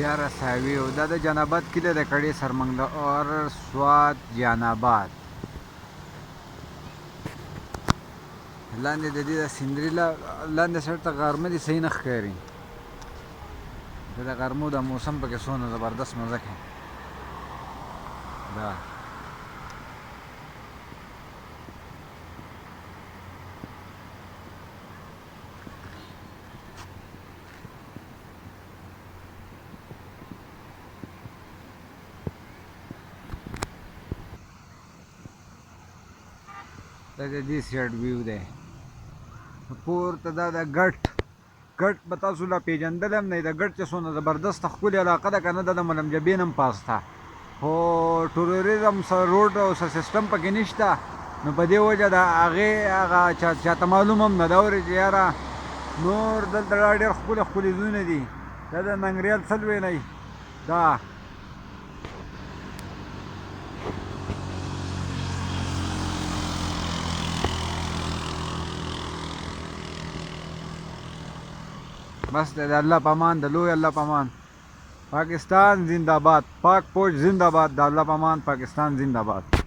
प्यारा सावी हो दादा जनाबाद किले द कड़ी सरमंगला और स्वाद जनाबाद लांदे د دې د سندريلا لاندې سر ته غرمه دي صحیح نخ کاری د غرمو د موسم په کې سونه زبردست مزه کوي دا د دې سیټ ویو ده پورته دا د ګټ به تاسو لا پیژندل هم نه د ګټ چې څونه زبردست ښکلې علاقه ده که نه د ملمجبین هم پاس ته خو ټوریزم روډ او سیستم پکې نشته نو په دې وجه د هغې هغه چاته معلوم هم نه ده اورې چې یاره نور دلته ډېر ښکلي ښکلي ځایونه دي دا د ننګریال څه لوی دا بس د الله پامان د لوی الله پامان پاکستان زندہ باد پاک پوش زندہ باد د الله پامان پاکستان زندہ باد